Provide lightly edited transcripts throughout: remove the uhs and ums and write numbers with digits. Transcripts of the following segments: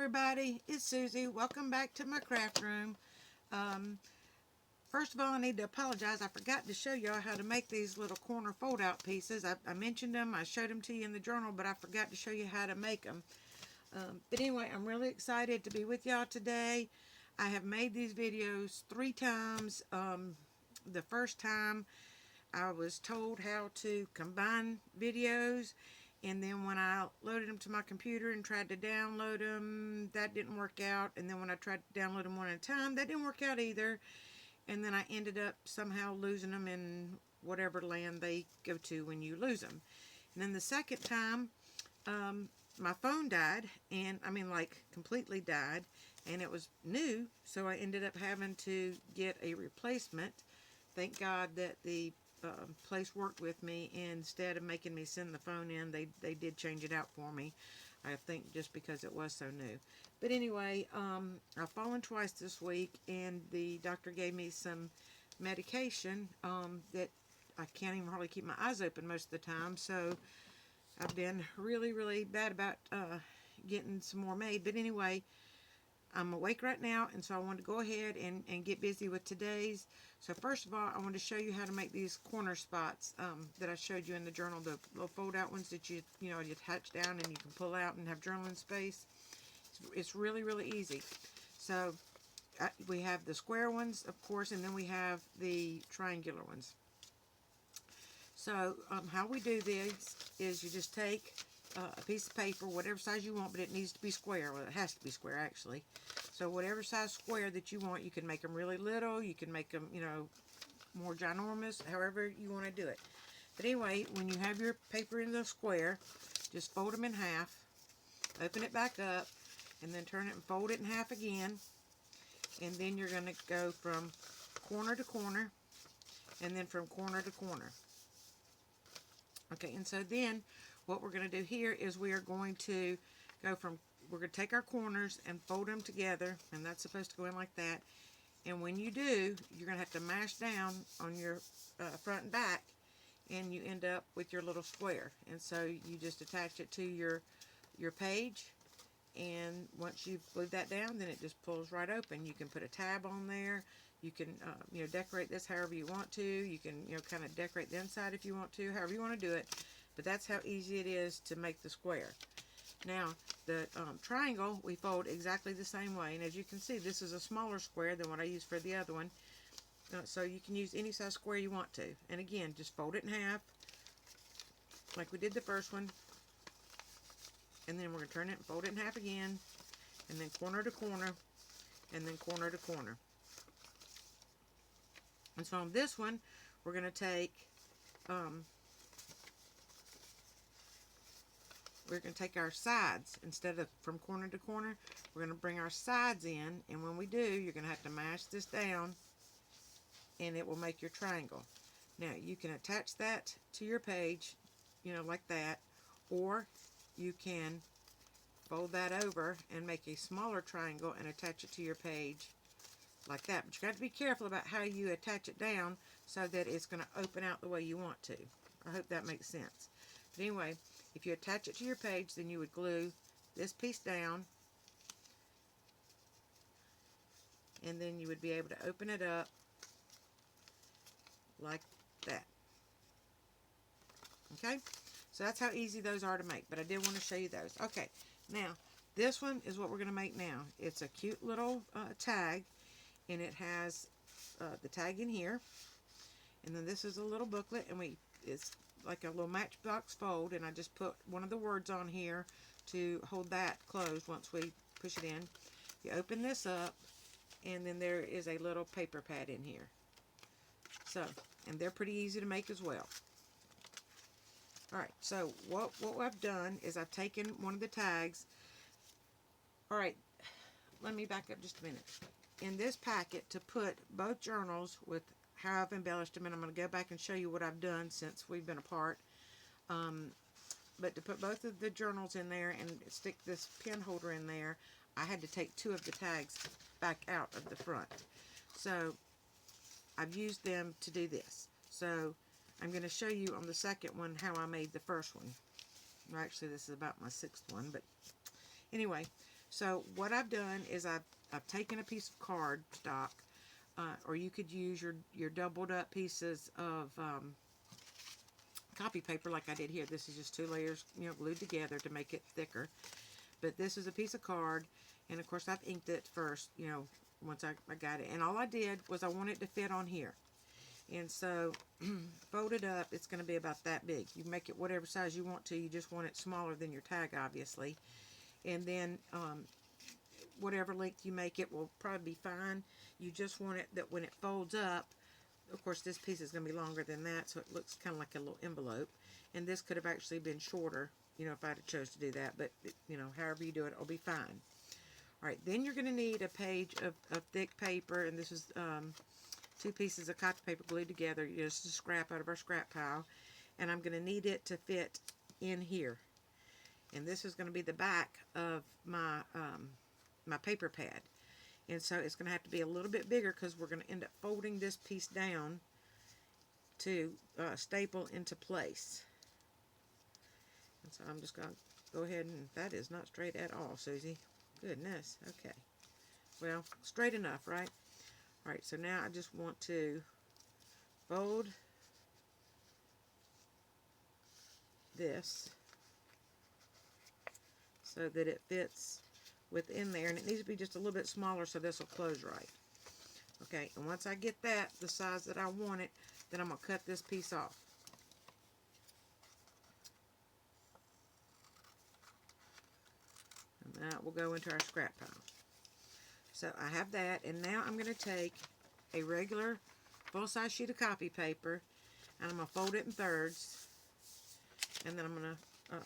everybody, it's Susie. Welcome back to my craft room. First of all, I need to apologize. I forgot to show y'all how to make these little corner fold-out pieces. I mentioned them, I showed them to you in the journal, but I forgot to show you how to make them. But anyway, I'm really excited to be with y'all today. I have made these videos 3 times. The first time I was told how to combine videos, and then when I loaded them to my computer and tried to download them, that didn't work out. And then when I tried to download them one at a time, that didn't work out either. And then I ended up somehow losing them in whatever land they go to when you lose them. And then the second time, my phone died, and I mean like completely died, and it was new, so I ended up having to get a replacement. Thank God that the place worked with me, and instead of making me send the phone in, they did change it out for me. I think just because it was so new. But anyway, I've fallen twice this week, and the doctor gave me some medication that I can't even hardly keep my eyes open most of the time, so I've been really bad about getting some more made. But anyway, I'm awake right now, and so I wanted to go ahead and get busy with today's. So first of all, I want to show you how to make these corner spots that I showed you in the journal, the little fold-out ones that you attach down and you can pull out and have journaling space. It's really easy. So we have the square ones, of course, and then we have the triangular ones. So how we do this is you just take a piece of paper, whatever size you want, but it needs to be square. Well, it has to be square, actually. So whatever size square that you want, you can make them really little, you can make them, more ginormous, however you want to do it. But anyway, when you have your paper in the square, just fold them in half, open it back up, and then turn it and fold it in half again. And then you're going to go from corner to corner, and then from corner to corner. Okay, and so then what we're going to do here is we are going to go from, we're going to take our corners and fold them together, and that's supposed to go in like that. And when you do, you're going to have to mash down on your front and back, and you end up with your little square. And so you just attach it to your page, and once you've glued that down, then it just pulls right open. You can put a tab on there. You can decorate this however you want to. You can kind of decorate the inside if you want to, however you want to do it. But that's how easy it is to make the square. Now, the triangle, we fold exactly the same way. And as you can see, this is a smaller square than what I used for the other one. So you can use any size square you want to. And again, just fold it in half, like we did the first one. And then we're going to turn it and fold it in half again. And then corner to corner. And then corner to corner. And so on this one, we're going to take our sides. Instead of from corner to corner, we're going to bring our sides in, and when we do, you're going to have to mash this down, and it will make your triangle. Now, you can attach that to your page, like that, or you can fold that over and make a smaller triangle and attach it to your page like that. But you got to be careful about how you attach it down so that it's going to open out the way you want to. I hope that makes sense. But anyway, if you attach it to your page, then you would glue this piece down, and then you would be able to open it up like that. Okay? So that's how easy those are to make, but I did want to show you those. Okay, now this one is what we're going to make now. It's a cute little tag, and it has the tag in here, and then this is a little booklet, and it's like a little matchbox fold, and I just put one of the words on here to hold that closed once we push it in. You open this up, and then there is a little paper pad in here. So, and they're pretty easy to make as well. Alright, so what I've done is I've taken one of the tags. Alright, let me back up just a minute. In this packet, to put both journals with how I've embellished them, and I'm going to go back and show you what I've done since we've been apart. But to put both of the journals in there and stick this pen holder in there, I had to take 2 of the tags back out of the front. So I've used them to do this. So I'm going to show you on the second one how I made the first one. Well, actually, this is about my 6th one, but anyway. So what I've done is I've taken a piece of card stock, or you could use your doubled up pieces of copy paper like I did here. This is just 2 layers, glued together to make it thicker. But this is a piece of card, and of course I've inked it first, once I got it. And all I did was I want it to fit on here. And so, folded up, it's going to be about that big. You make it whatever size you want to. You just want it smaller than your tag, obviously. And then, whatever length you make it will probably be fine. You just want it that when it folds up, of course this piece is going to be longer than that, so it looks kind of like a little envelope. And this could have actually been shorter, if I'd have chose to do that. But, however you do it, it'll be fine. Alright, then you're going to need a page of thick paper, and this is 2 pieces of copy paper glued together, just a scrap out of our scrap pile. And I'm going to need it to fit in here. And this is going to be the back of my my paper pad. And so it's going to have to be a little bit bigger because we're going to end up folding this piece down to staple into place. And so I'm just going to go ahead and, that is not straight at all, Susie. Goodness, okay. Well, straight enough, right? Alright, so now I just want to fold this so that it fits within there, and it needs to be just a little bit smaller so this will close right. Okay, and once I get that the size that I want it, then I'm going to cut this piece off. And that will go into our scrap pile. So I have that, and now I'm going to take a regular full-size sheet of copy paper, and I'm going to fold it in thirds, and then I'm going to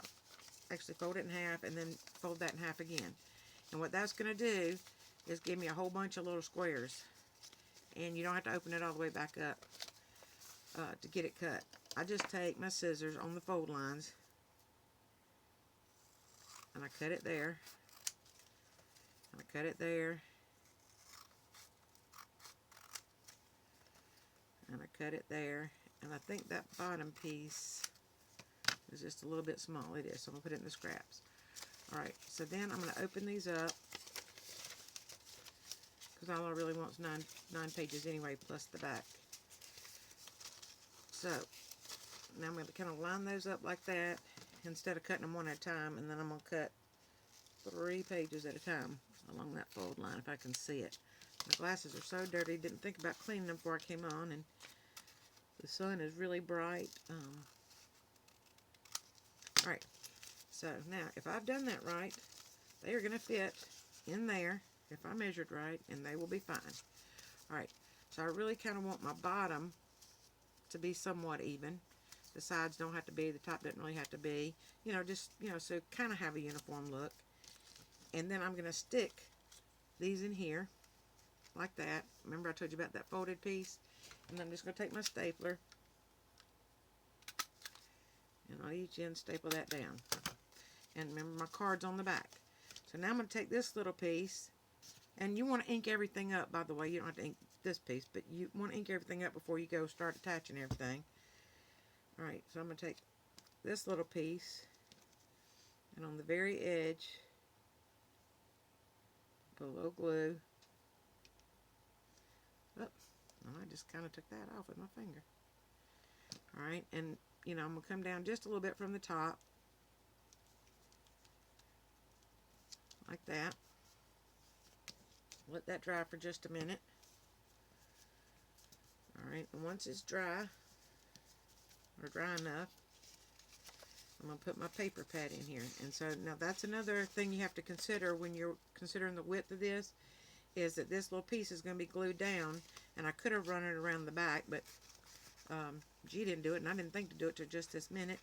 actually fold it in half, and then fold that in half again. And what that's going to do is give me a whole bunch of little squares, and you don't have to open it all the way back up to get it cut. I just take my scissors on the fold lines, and I cut it there, and I cut it there, and I cut it there, and I think that bottom piece is just a little bit small. It is, so I'm going to put it in the scraps. Alright, so then I'm going to open these up, because all I really want is nine pages anyway, plus the back. So, now I'm going to kind of line those up like that, instead of cutting them one at a time, and then I'm going to cut 3 pages at a time along that fold line, if I can see it. My glasses are so dirty, didn't think about cleaning them before I came on, and the sun is really bright. Alright, so now if I've done that right, they are going to fit in there if I measured right, and they will be fine. Alright, so I really kind of want my bottom to be somewhat even. The sides don't have to be, the top doesn't really have to be, so kind of have a uniform look. And then I'm going to stick these in here like that. Remember I told you about that folded piece? And I'm just going to take my stapler, and on each end staple that down. And remember my card's on the back. So now I'm going to take this little piece, and you want to ink everything up, by the way. You don't have to ink this piece, but you want to ink everything up before you go start attaching everything. Alright, so I'm going to take this little piece, and on the very edge, put a little glue. Oh, I just kind of took that off with my finger. Alright, and I'm going to come down just a little bit from the top, like that. Let that dry for just a minute. Alright, and once it's dry, or dry enough, I'm going to put my paper pad in here. And so now that's another thing you have to consider when you're considering the width of this, is that this little piece is going to be glued down, and I could have run it around the back, but G didn't do it, and I didn't think to do it till just this minute.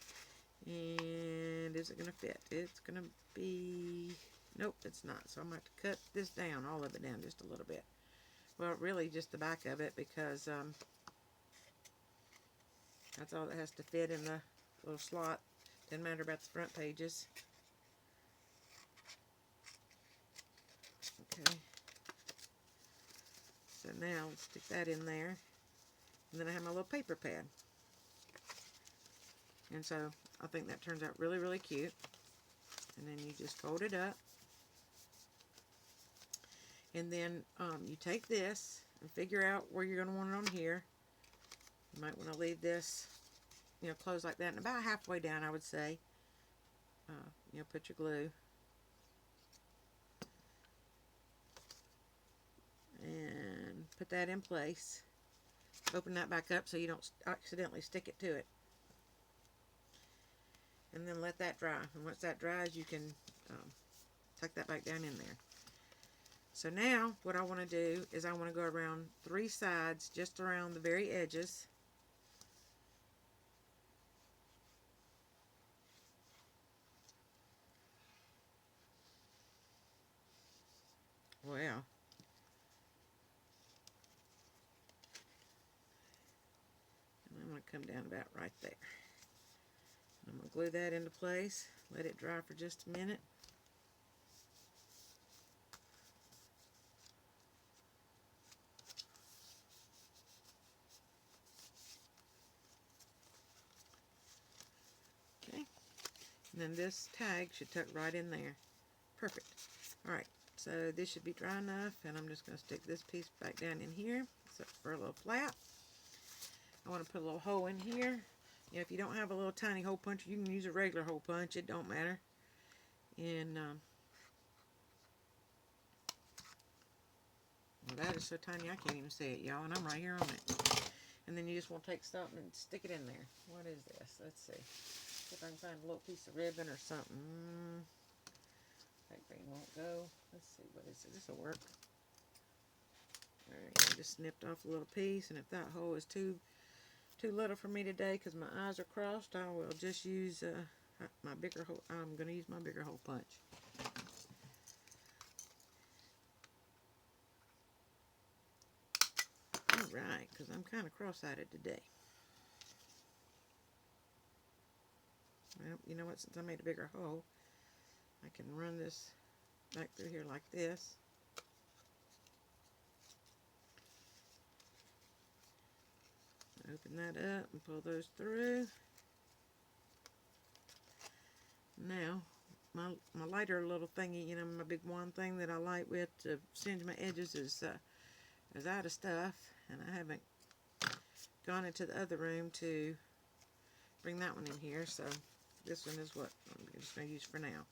And is it going to fit? It's going to be, nope, it's not. So I'm going to have to cut this down, all of it down just a little bit. Well, really just the back of it, because that's all that has to fit in the little slot. Doesn't matter about the front pages. Okay. So now let's stick that in there. And then I have my little paper pad. And so I think that turns out really, really cute. And then you just fold it up. And then you take this and figure out where you're going to want it on here. You might want to leave this, you know, closed like that, and about halfway down, I would say. You know, put your glue. And put that in place. Open that back up so you don't accidentally stick it to it. And then let that dry. And once that dries, you can tuck that back down in there. So now, what I want to do is I want to go around 3 sides, just around the very edges. Well, and I'm going to come down about right there. I'm going to glue that into place, let it dry for just a minute. Okay, and then this tag should tuck right in there. Perfect. Alright, so this should be dry enough, and I'm just going to stick this piece back down in here, so for a little flap. I want to put a little hole in here. You know, if you don't have a little tiny hole puncher, you can use a regular hole punch. It don't matter. And well, that is so tiny I can't even see it, y'all, and I'm right here on it. And then you just want to take something and stick it in there. What is this? Let's see. See if I can find a little piece of ribbon or something. That green won't go. Let's see, what is it? This will work. Alright, I just snipped off a little piece, and if that hole is too little for me today because my eyes are crossed, I will just use my bigger hole. I'm going to use my bigger hole punch. Alright, because I'm kind of cross-eyed today. Well, you know what, since I made a bigger hole, I can run this back through here like this. Open that up and pull those through. Now, my lighter little thingy, you know, my big wand thing that I light with to singe my edges is out of stuff, and I haven't gone into the other room to bring that one in here, so this one is what I'm just going to use for now.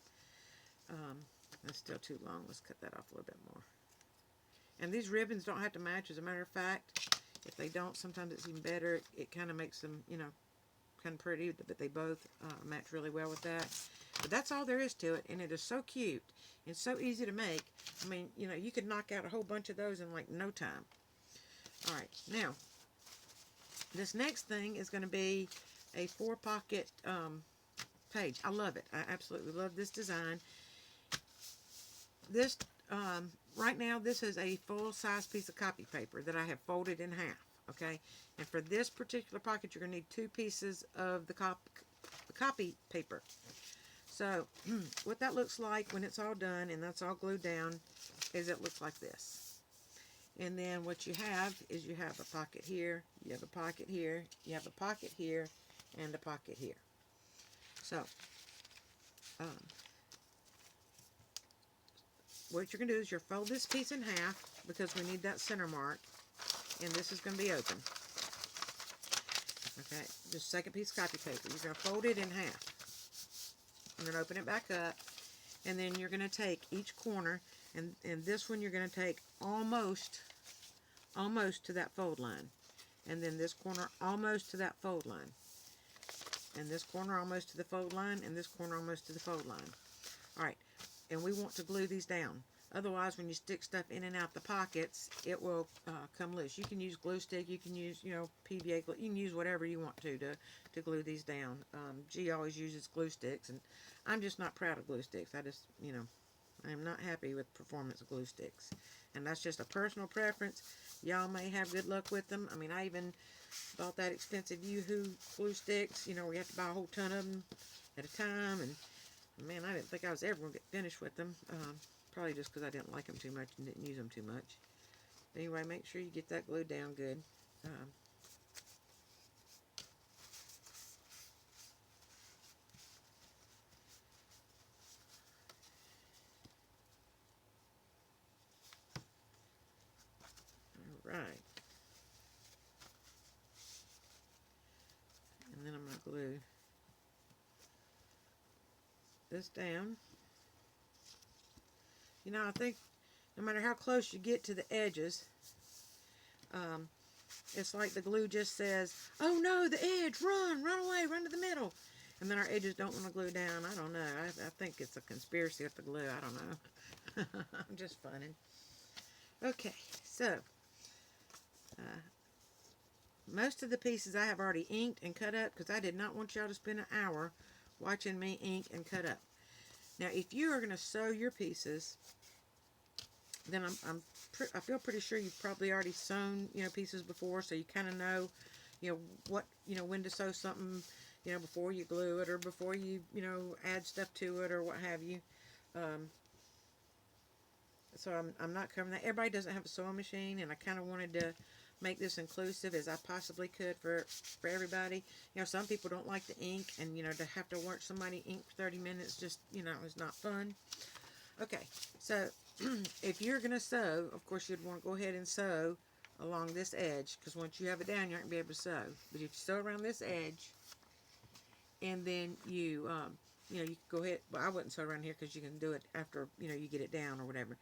That's still too long. Let's cut that off a little bit more. And these ribbons don't have to match. As a matter of fact, if they don't, sometimes it's even better. It kind of makes them, you know, kind of pretty, but they both match really well with that. But that's all there is to it, and it is so cute and so easy to make. I mean, you know, you could knock out a whole bunch of those in like no time. All right, now this next thing is going to be a 4-pocket page. I love it. I absolutely love this design. This right now, this is a full-size piece of copy paper that I have folded in half. Okay, and for this particular pocket, you're going to need 2 pieces of the copy paper. So what that looks like when it's all done and that's all glued down is it looks like this. And then what you have is you have a pocket here, you have a pocket here, you have a pocket here, and a pocket here. So what you're going to do is you'll fold this piece in half because we need that center mark, and this is going to be open. Okay, this second piece of copy paper, you're going to fold it in half and then open it back up, and then you're going to take each corner, and this one you're going to take almost to that fold line, and then this corner almost to that fold line, and this corner almost to the fold line, and this corner almost to the fold line. Alright, and we want to glue these down. Otherwise, when you stick stuff in and out the pockets, it will come loose. You can use glue stick, you can use, you know, PVA glue, you can use whatever you want to glue these down. G always uses glue sticks, and I'm just not proud of glue sticks. I just, you know, I am not happy with performance of glue sticks. And that's just a personal preference. Y'all may have good luck with them. I mean, I even bought that expensive Yoo-Hoo glue sticks, you know, where you have to buy a whole ton of them at a time, and man, I didn't think I was ever going to get finished with them. Probably just because I didn't like them too much and didn't use them too much. Anyway, make sure you get that glued down good. Alright. And then I'm going to glue this down. You know, I think no matter how close you get to the edges, it's like the glue just says, oh no, the edge, run away, run to the middle. And then our edges don't want to glue down. I don't know. I think it's a conspiracy with the glue. I don't know. I'm just funning. Okay, so most of the pieces I have already inked and cut up because I did not want y'all to spend an hour watching me ink and cut up. Now, if you are going to sew your pieces, then I feel pretty sure you've probably already sewn, you know, pieces before, so you kind of know, you know, what, you know, when to sew something, you know, before you glue it or before you, you know, add stuff to it or what have you. So I'm not covering that. Everybody doesn't have a sewing machine, and I kind of wanted to make this inclusive as I possibly could for everybody. You know, some people don't like the ink, and, you know, to have to watch somebody ink for 30 minutes just, you know, is not fun. Okay, so if you're going to sew, of course, you'd want to go ahead and sew along this edge, because once you have it down, you're not going to be able to sew. But if you sew around this edge, and then you know, you can go ahead, well, I wouldn't sew around here because you can do it after, you know, you get it down or whatever.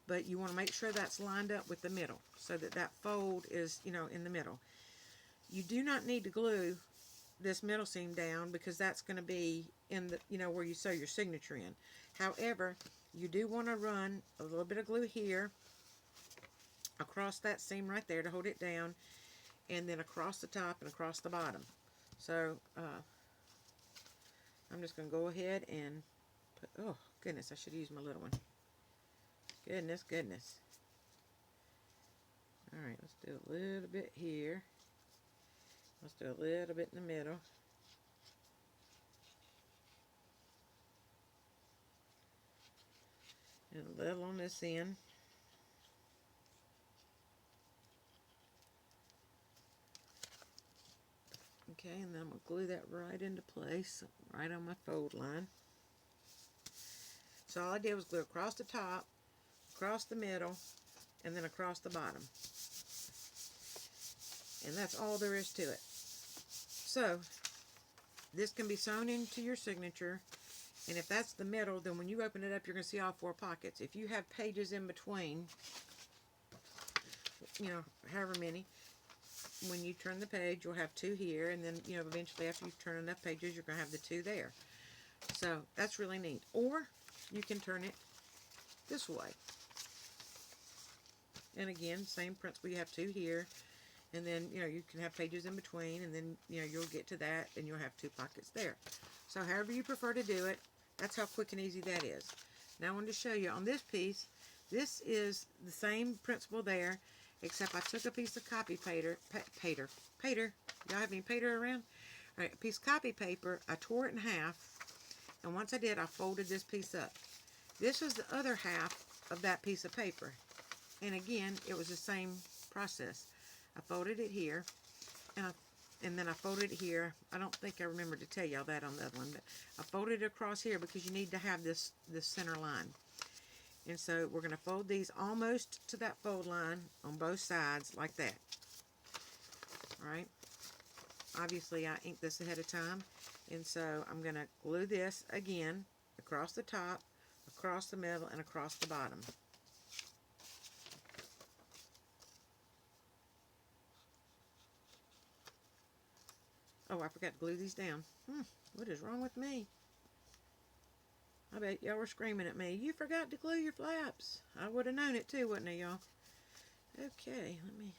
But you want to make sure that's lined up with the middle so that that fold is, you know, in the middle. You do not need to glue this middle seam down because that's going to be in the, you know, where you sew your signature in. However, you do want to run a little bit of glue here across that seam right there to hold it down, and then across the top and across the bottom. So I'm just going to go ahead and put, oh goodness, I should use my little one. Goodness. Alright, let's do a little bit here. Let's do a little bit in the middle. And a little on this end. Okay, and then I'm going to glue that right into place, right on my fold line. So all I did was glue across the top, across the middle, and then across the bottom. And that's all there is to it. So this can be sewn into your signature, and if that's the middle, then when you open it up, you're going to see all 4 pockets. If you have pages in between, you know, however many, when you turn the page, you'll have 2 here, and then, you know, eventually after you turn enough pages, you're going to have the 2 there. So that's really neat. Or you can turn it this way. And again, same principle, you have 2 here, and then, you know, you can have pages in between, and then, you know, you'll get to that, and you'll have 2 pockets there. So however you prefer to do it, that's how quick and easy that is. Now I wanted to show you on this piece, this is the same principle there, except I took a piece of copy paper, y'all have any paper around? Alright, a piece of copy paper, I tore it in half, and once I did, I folded this piece up. This was the other half of that piece of paper. And again, it was the same process. I folded it here, and then I folded it here. I don't think I remembered to tell y'all that on the other one, but I folded it across here because you need to have this center line. And so we're going to fold these almost to that fold line on both sides like that. Alright. Obviously, I inked this ahead of time. And so I'm going to glue this again across the top, across the middle, and across the bottom. Oh, I forgot to glue these down. What is wrong with me? I bet y'all were screaming at me. You forgot to glue your flaps. I would have known it too, wouldn't I, y'all? Okay, let me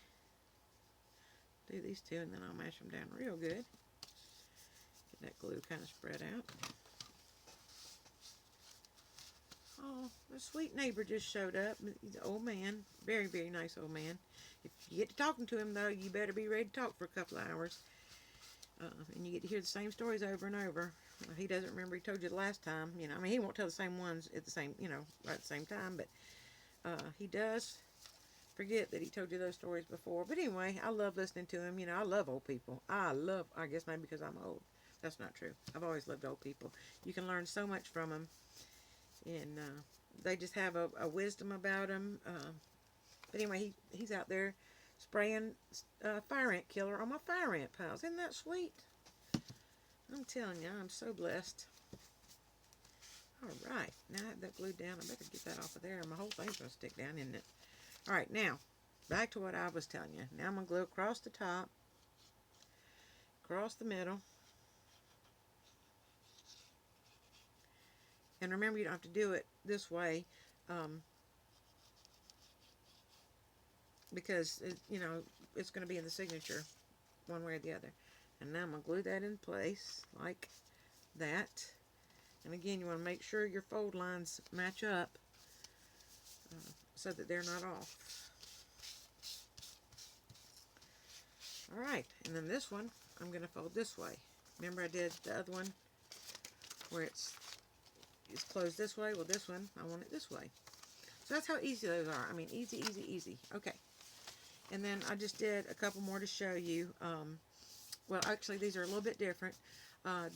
do these 2, and then I'll mash them down real good. Get that glue kind of spread out. Oh, a sweet neighbor just showed up. He's an old man. Very, very nice old man. If you get to talking to him, though, you better be ready to talk for a couple of hours. And you get to hear the same stories over and over. He doesn't remember he told you the last time. You know, I mean, he won't tell the same ones at the same, you know, right at the same time. But he does forget that he told you those stories before. But anyway, I love listening to him. You know, I love old people. I guess maybe because I'm old. That's not true. I've always loved old people. You can learn so much from them. And they just have a wisdom about them. But anyway, he's out there spraying fire ant killer on my fire ant piles. Isn't that sweet? I'm telling you, I'm so blessed. Alright, now I have that glued down. I better get that off of there. My whole thing's going to stick down, isn't it? Alright, now, back to what I was telling you. Now I'm going to glue across the top, across the middle. And remember, you don't have to do it this way, because, it's going to be in the signature one way or the other. And now I'm going to glue that in place like that. And again, you want to make sure your fold lines match up so that they're not off. Alright, and then this one, I'm going to fold this way. Remember I did the other one where it's closed this way? Well, this one, I want it this way. So that's how easy those are. I mean, easy, easy, easy. Okay. And then I just did a couple more to show you. Well, actually, these are a little bit different.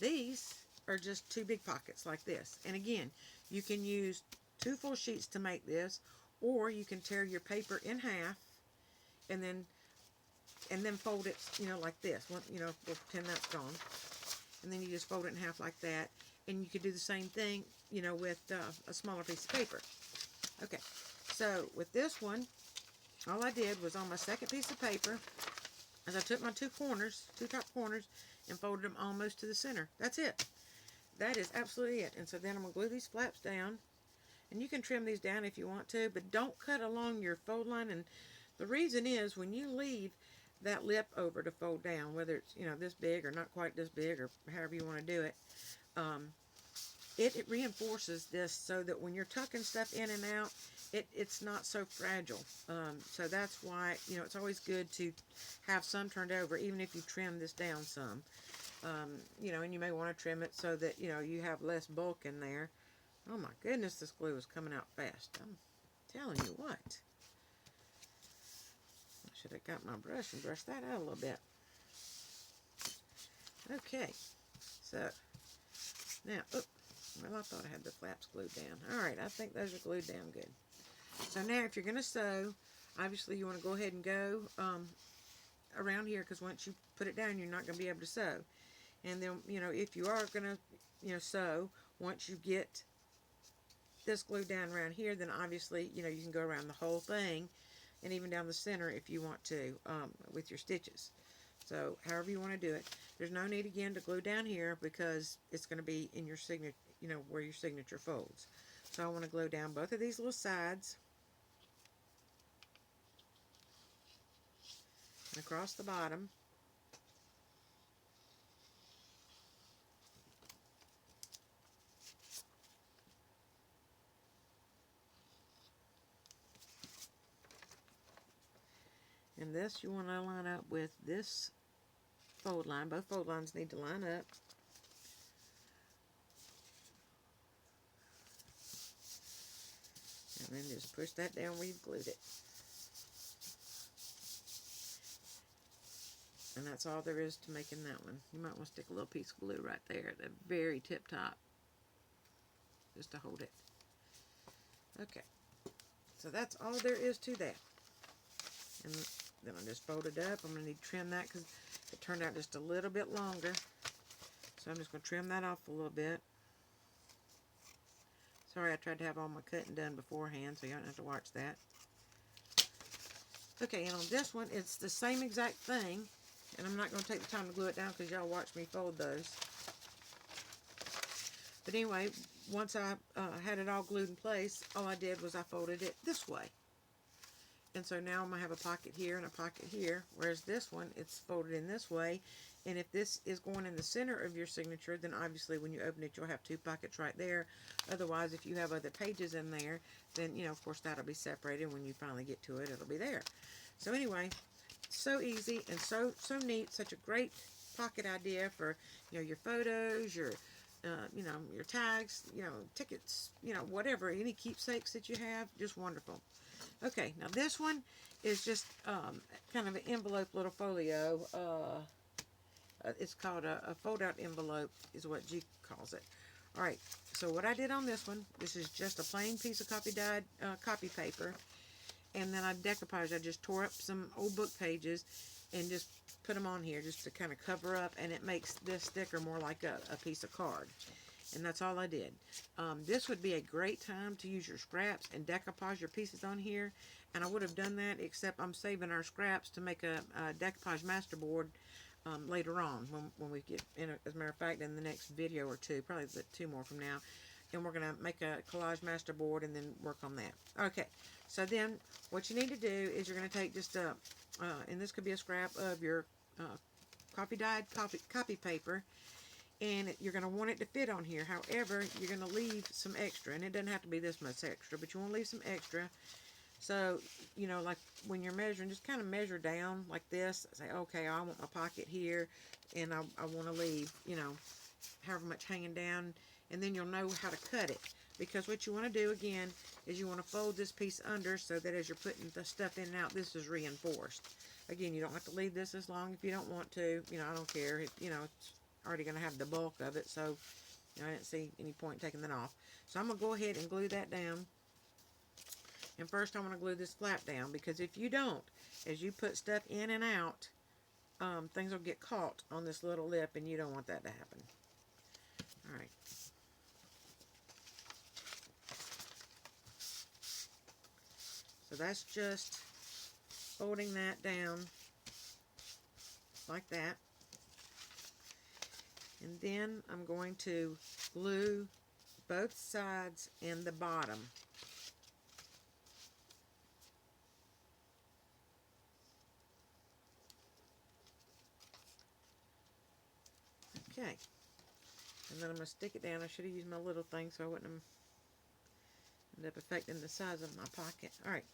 These are just 2 big pockets like this. And again, you can use 2 full sheets to make this, or you can tear your paper in half and then fold it, like this. We'll pretend that's gone. And then you just fold it in half like that. And you could do the same thing, with a smaller piece of paper. Okay, so with this one, all I did was on my second piece of paper, as I took my 2 top corners, and folded them almost to the center. That's it. That is absolutely it. And so then I'm going to glue these flaps down. And you can trim these down if you want to, but don't cut along your fold line. And the reason is, when you leave that lip over to fold down, whether it's, this big or not quite this big, or however you want to do it, it reinforces this so that when you're tucking stuff in and out, it's not so fragile. So that's why, it's always good to have some turned over, even if you trim this down some. And you may want to trim it so that, you have less bulk in there. Oh my goodness, this glue is coming out fast. I'm telling you what. I should have got my brush and brushed that out a little bit. Okay, so now, well, I thought I had the flaps glued down. Alright, I think those are glued down good. So now, if you're going to sew, obviously you want to go ahead and go around here, because once you put it down, you're not going to be able to sew. And then, if you are going to, sew, once you get this glued down around here, then obviously, you can go around the whole thing, and even down the center if you want to, with your stitches. So, however you want to do it. There's no need, again, to glue down here, because it's going to be in your signature, where your signature folds. So I want to glue down both of these little sides and across the bottom. And this you want to line up with this fold line. Both fold lines need to line up. And then just push that down where you've glued it. And that's all there is to making that one. You might want to stick a little piece of glue right there at the very tip top, just to hold it. Okay, so that's all there is to that. And then I just fold it up. I'm going to need to trim that because it turned out just a little bit longer. So I'm just going to trim that off a little bit. Sorry, I tried to have all my cutting done beforehand, so you don't have to watch that. Okay, and on this one, it's the same exact thing. And I'm not going to take the time to glue it down because y'all watch me fold those. But anyway, once I had it all glued in place, all I did was I folded it this way. And so now I'm going to have a pocket here and a pocket here, whereas this one, it's folded in this way. And if this is going in the center of your signature, then obviously when you open it, you'll have 2 pockets right there. Otherwise, if you have other pages in there, then, of course, that'll be separated. When you finally get to it, it'll be there. So anyway, so easy and so neat. Such a great pocket idea for, your photos, your your tags, tickets, whatever, any keepsakes that you have, just wonderful. Okay, now this one is just kind of an envelope little folio. It's called a fold-out envelope is what G calls it. Alright, so what I did on this one, this is just a plain piece of copy dyed copy paper. and then I decoupaged. I just tore up some old book pages and just put them on here just to kind of cover up, and it makes this sticker more like a piece of card. And that's all I did. This would be a great time to use your scraps and decoupage your pieces on here. And I would have done that, except I'm saving our scraps to make a decoupage masterboard later on when we get in. As a matter of fact, in the next video or two, probably 2 more from now, and we're going to make a collage masterboard and then work on that. Okay, so then what you need to do is you're going to take just and this could be a scrap of your dyed copy paper, and you're going to want it to fit on here. However, you're going to leave some extra, and it doesn't have to be this much extra, but you want to leave some extra. So, you know, like when you're measuring, just kind of measure down like this. Say, okay, I want my pocket here, and I want to leave, you know, however much hanging down, and then you'll know how to cut it. Because what you want to do, again, is you want to fold this piece under so that as you're putting the stuff in and out, this is reinforced. Again, you don't have to leave this as long if you don't want to. You know, I don't care. You know, it's already going to have the bulk of it, so you know, I didn't see any point in taking that off. So I'm going to go ahead and glue that down. And first I want to glue this flap down, because if you don't, as you put stuff in and out, things will get caught on this little lip, and you don't want that to happen. Alright. So that's just folding that down like that. And then I'm going to glue both sides and the bottom. Okay. And then I'm going to stick it down. I should have used my little thing so I wouldn't have ended up affecting the size of my pocket. Alright.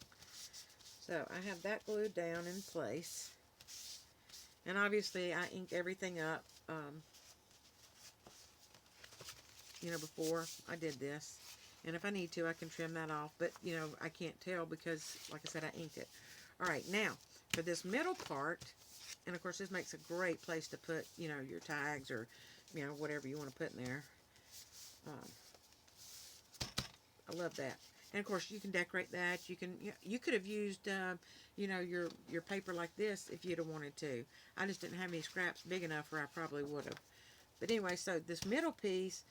So I have that glued down in place. And obviously I inked everything up, you know, before I did this. And if I need to, I can trim that off. But, you know, I can't tell because, like I said, I inked it. Alright, now, for this middle part, and of course this makes a great place to put, you know, your tags or, you know, whatever you want to put in there. I love that. And of course you can decorate that. You could have used, you know, your paper like this if you'd have wanted to. I just didn't have any scraps big enough, or I probably would have. But anyway, so this middle piece,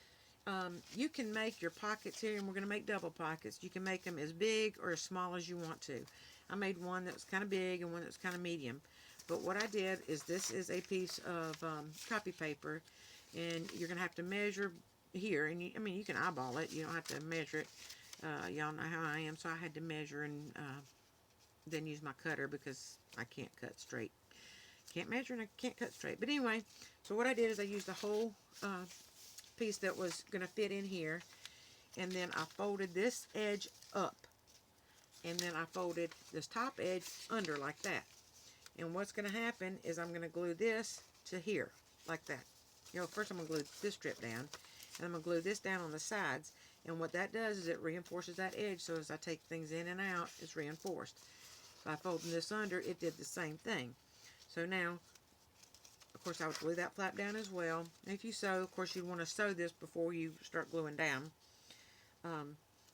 you can make your pockets here, and we're going to make double pockets. You can make them as big or as small as you want to. I made one that was kind of big and one that was kind of medium. But what I did is, this is a piece of copy paper, and you're going to have to measure here. And I mean, you can eyeball it. You don't have to measure it. Y'all know how I am, so I had to measure and then use my cutter because I can't cut straight. Can't measure and I can't cut straight. But anyway, so what I did is I used the whole piece that was going to fit in here, and then I folded this edge up, and then I folded this top edge under like that. And what's going to happen is I'm going to glue this to here like that. You know, first I'm going to glue this strip down, and I'm going to glue this down on the sides. And what that does is it reinforces that edge, so as I take things in and out, it's reinforced. By folding this under, it did the same thing. So now, of course, I would glue that flap down as well. And if you sew, of course, you'd want to sew this before you start gluing down.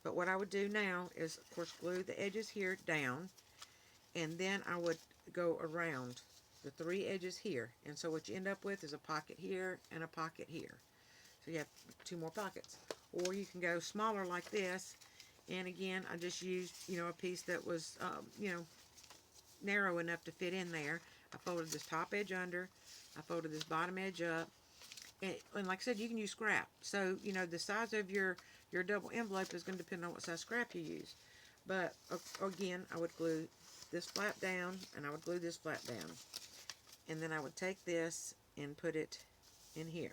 But what I would do now is, of course, glue the edges here down, and then I would go around the 3 edges here. And so what you end up with is a pocket here and a pocket here. So you have 2 more pockets. Or you can go smaller like this, and again, I just used, you know, a piece that was, you know, narrow enough to fit in there. I folded this top edge under, I folded this bottom edge up, and like I said, you can use scrap. So, you know, the size of your double envelope is going to depend on what size scrap you use. But, again, I would glue this flap down, and I would glue this flap down. And then I would take this and put it in here.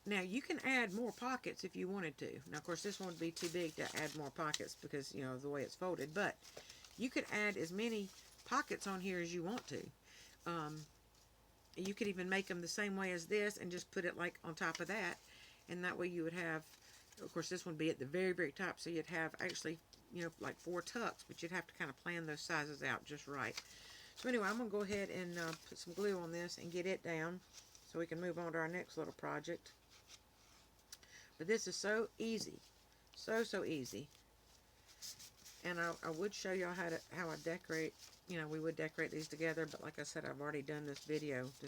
Now, you can add more pockets if you wanted to. Now, of course, this one would be too big to add more pockets because, you know, the way it's folded. But you could add as many pockets on here as you want to. You could even make them the same way as this and just put it, like, on top of that. And that way you would have, of course, this one would be at the very, very top. So you'd have actually, you know, like 4 tucks. But you'd have to kind of plan those sizes out just right. So anyway, I'm going to go ahead and put some glue on this and get it down so we can move on to our next little project. But this is so easy. So easy. and I would show y'all how I decorate. You know, we would decorate these together, but like I said, I've already done this